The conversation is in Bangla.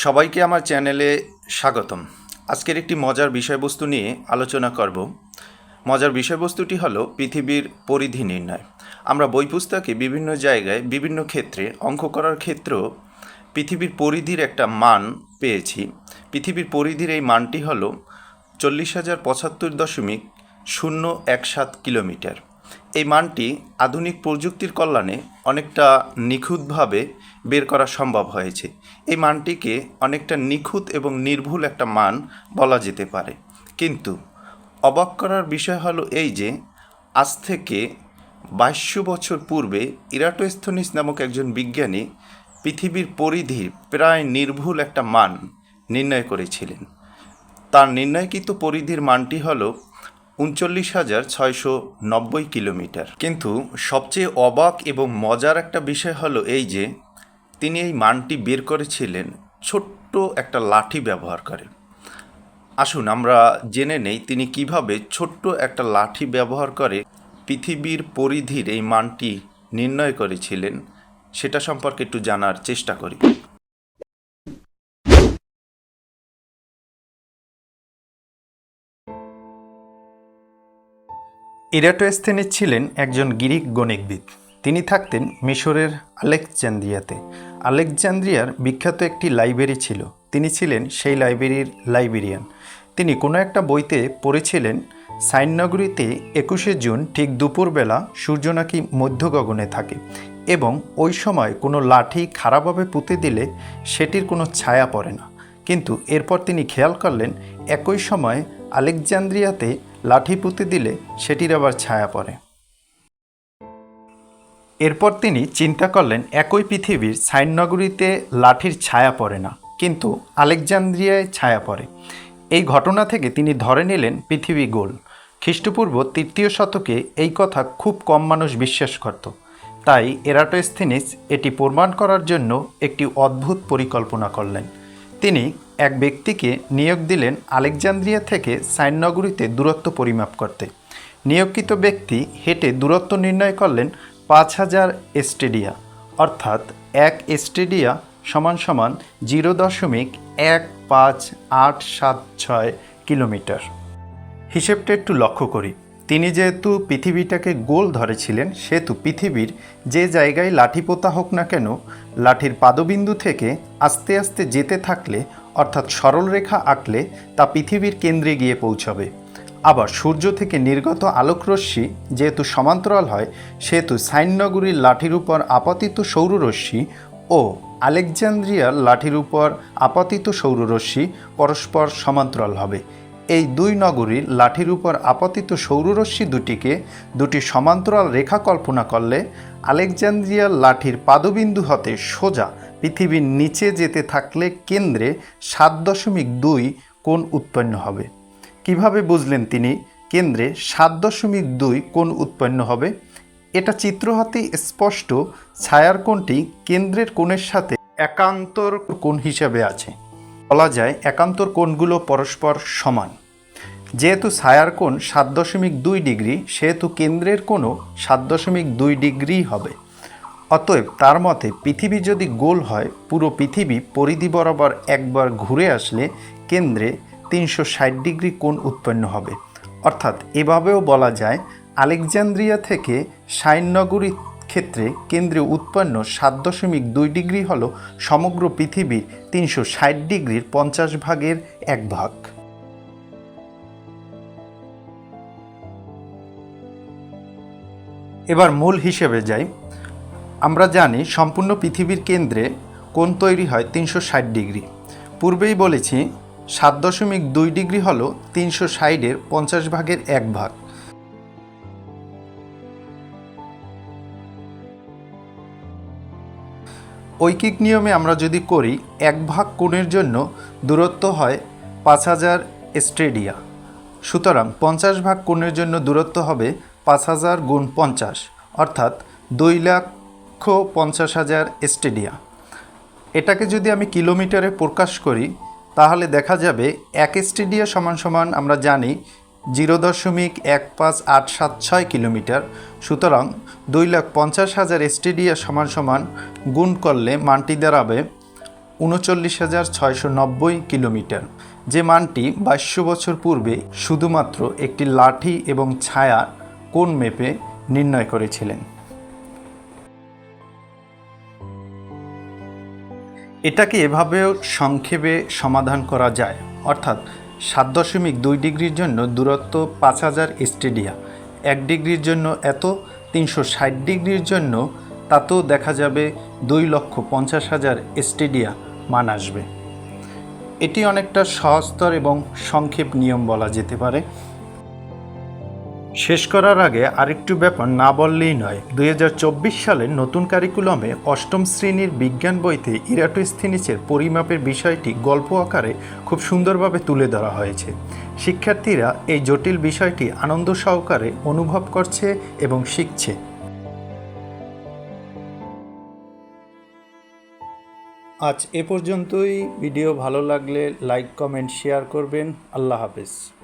সবাইকে আমার চ্যানেলে স্বাগতম। আজকের একটি মজার বিষয়বস্তু নিয়ে আলোচনা করব। মজার বিষয়বস্তুটি হলো পৃথিবীর পরিধি নির্ণয়। আমরা বই পুস্তকে বিভিন্ন জায়গায় বিভিন্ন ক্ষেত্রে অঙ্ক করার ক্ষেত্রেও পৃথিবীর পরিধির একটা মান পেয়েছি। পৃথিবীর পরিধির এই মানটি হলো 40,075.017 কিলোমিটার। এই মানটি আধুনিক প্রযুক্তির কল্যাণে অনেকটা নিখুঁতভাবে বের করা সম্ভব হয়েছে। এই মানটিকে অনেকটা নিখুঁত এবং নির্ভুল একটা মান বলা যেতে পারে। কিন্তু অবাক করার বিষয় হলো এই যে আজ থেকে 2200 বছর পূর্বে ইরাটোস্থেনিস নামক একজন বিজ্ঞানী পৃথিবীর পরিধির প্রায় নির্ভুল একটা মান নির্ণয় করেছিলেন। তার নির্ণয়কৃত পরিধির মানটি হলো 39,690 কিলোমিটার। কিন্তু সবচেয়ে অবাক এবং মজার একটা বিষয় হলো এই যে তিনি এই মানটি বের করেছিলেন ছোট্ট একটা লাঠি ব্যবহার করে। আসুন আমরা জেনে নেই তিনি কিভাবে ছোট্ট একটা লাঠি ব্যবহার করে পৃথিবীর পরিধির এই মানটি নির্ণয় করেছিলেন, সেটা সম্পর্কে একটু জানার চেষ্টা করি। ইরাটোস্থেনিস ছিলেন একজন গ্রিক গণিতবিদ। তিনি থাকতেন মিশরের আলেকজান্দ্রিয়াতে। আলেকজান্দ্রিয়ার বিখ্যাত একটি লাইব্রেরি ছিল, তিনি ছিলেন সেই লাইব্রেরির লাইব্রেরিয়ান। তিনি কোনো একটা বইতে পড়েছিলেন সাইন নগরীতে 21শে জুন ঠিক দুপুরবেলা সূর্য নাকি মধ্য গগনে থাকে এবং ওই সময় কোনো লাঠি খারাপভাবে পুঁতে দিলে সেটির কোনো ছায়া পড়ে না। কিন্তু এরপর তিনি খেয়াল করলেন একই সময় আলেকজান্দ্রিয়াতে লাঠি পুঁতে দিলে সেটির আবার ছায়া পড়ে। এরপর তিনি চিন্তা করলেন একই পৃথিবীর সাইন নগরীতে লাঠির ছায়া পড়ে না, কিন্তু আলেকজান্দ্রিয়ায় ছায়া পড়ে। এই ঘটনা থেকে তিনি ধরে নিলেন পৃথিবী গোল। খ্রিস্টপূর্ব 3য় শতকে এই কথা খুব কম মানুষ বিশ্বাস করত। তাই এরাটোস্থেনিস এটি প্রমাণ করার জন্য একটি অদ্ভুত পরিকল্পনা করলেন। তিনি এক ব্যক্তিকে নিয়োগ দিলেন আলেকজান্দ্রিয়া থেকে সাইন নগরীতে দূরত্ব পরিমাপ করতে। নিয়োগকৃত ব্যক্তি হেঁটে দূরত্ব নির্ণয় করলেন 5000 স্টেডিয়া, অর্থাৎ 1 স্টেডিয়া সমান 0.15876 কিলোমিটার। হিসেবটা একটু লক্ষ্য করি। তিনি যেহেতু পৃথিবীটাকে গোল ধরেছিলেন, সেহেতু পৃথিবীর যে জায়গায় লাঠি পোতা হোক না কেন, লাঠির পাদবিন্দু থেকে আস্তে আস্তে যেতে থাকলে অর্থাৎ সরলরেখা আঁকলে তা পৃথিবীর কেন্দ্রে গিয়ে পৌঁছবে। আবার সূর্য থেকে নির্গত আলোকরশ্মি যেহেতু সমান্তরাল হয়, সেহেতু সাইন নগরীর লাঠির উপর আপতিত সৌররশ্মি ও আলেকজান্দ্রিয়ার লাঠির উপর আপতিত সৌররশ্মি পরস্পর সমান্তরাল হবে। এই দুই নগরীর লাঠির উপর আপতিত সৌররশ্মি দুটি সমান্তরাল রেখা কল্পনা করলে আলেকজান্দ্রিয়ার লাঠির পাদবিন্দু হতে সোজা পৃথিবীর নিচে যেতে থাকলে কেন্দ্রে 7.2 কোণ উৎপন্ন হবে। কিভাবে বুঝলেন তিনি কেন্দ্রে 7.2 কোণ উৎপন্ন হবে? এটা চিত্র হাতেই স্পষ্ট। ছায়ার কোণটি কেন্দ্রের কোণের সাথে একান্তর কোণ হিসাবে আছে। বলা যায় একান্তর কোণগুলো পরস্পর সমান। যেহেতু ছায়ার কোণ 7.2 ডিগ্রি, সেহেতু কেন্দ্রের কোণও 7.2 ডিগ্রি হবে। অতএব তার মতে পৃথিবী যদি গোল হয়, পুরো পৃথিবী পরিধি বরাবর একবার ঘুরে আসলে কেন্দ্রে 360 ডিগ্রি কোণ উৎপন্ন হবে। অর্থাৎ এভাবেও বলা যায় আলেকজান্দ্রিয়া থেকে সাইন নগরীর ক্ষেত্রে কেন্দ্রে উৎপন্ন 7.2 ডিগ্রি হল সমগ্র পৃথিবীর 360 ডিগ্রির 50 ভাগের 1 ভাগ। এবার মূল হিসেবে যাই। আমরা জানি সম্পূর্ণ পৃথিবীর কেন্দ্রে কোণ তৈরি হয় 360 ডিগ্রি। পূর্বেই বলেছি 7.2 ডিগ্রি হল 360-এর 50 ভাগের 1 ভাগ। ঐকিক নিয়মে আমরা যদি করি 1 ভাগ কোণের জন্য দূরত্ব হয় 5000 স্টেডিয়া। সুতরাং 50 ভাগ কোণের জন্য দূরত্ব হবে 5000 গুণ 50, অর্থাৎ 2,50,000 স্টেডিয়া। এটাকে যদি আমি কিলোমিটারে প্রকাশ করি তাহলে দেখা যাবে 1 স্টেডিয়া সমান আমরা জানি 0.15876 কিলোমিটার। সুতরাং 2,50,000 স্টেডিয়া সমান গুণ করলে মানটি দাঁড়াবে 39,690 কিলোমিটার, যে মানটি 2200 বছর পূর্বে শুধুমাত্র একটি লাঠি এবং ছায়া কোণ মেপে নির্ণয় করেছিলেন। এটাকে এভাবেও সংক্ষেপে সমাধান করা যায়, অর্থাৎ 7.2 ডিগ্রির জন্য দূরত্ব 5000 স্টেডিয়া, 1 ডিগ্রির জন্য এত, 360 ডিগ্রির জন্য তাতেও দেখা যাবে 2,50,000 স্টেডিয়া মান আসবে। এটি অনেকটা সহজতর এবং সংক্ষেপ নিয়ম বলা যেতে পারে। শেষ করার আগে আরেকটু ব্যাপার না বললেই নয়। 2024 সালের নতুন কারিকুলামে 8ম শ্রেণীর বিজ্ঞান বইতে ইরাটোস্থিনিসের পরিমাপের বিষয়টি গল্প আকারে খুব সুন্দরভাবে তুলে ধরা হয়েছে। শিক্ষার্থীরা এই জটিল বিষয়টি আনন্দ সহকারে অনুভব করছে এবং শিখছে। আজ এ পর্যন্তই। ভিডিও ভালো লাগলে লাইক, কমেন্ট, শেয়ার করবেন। আল্লাহ হাফেজ।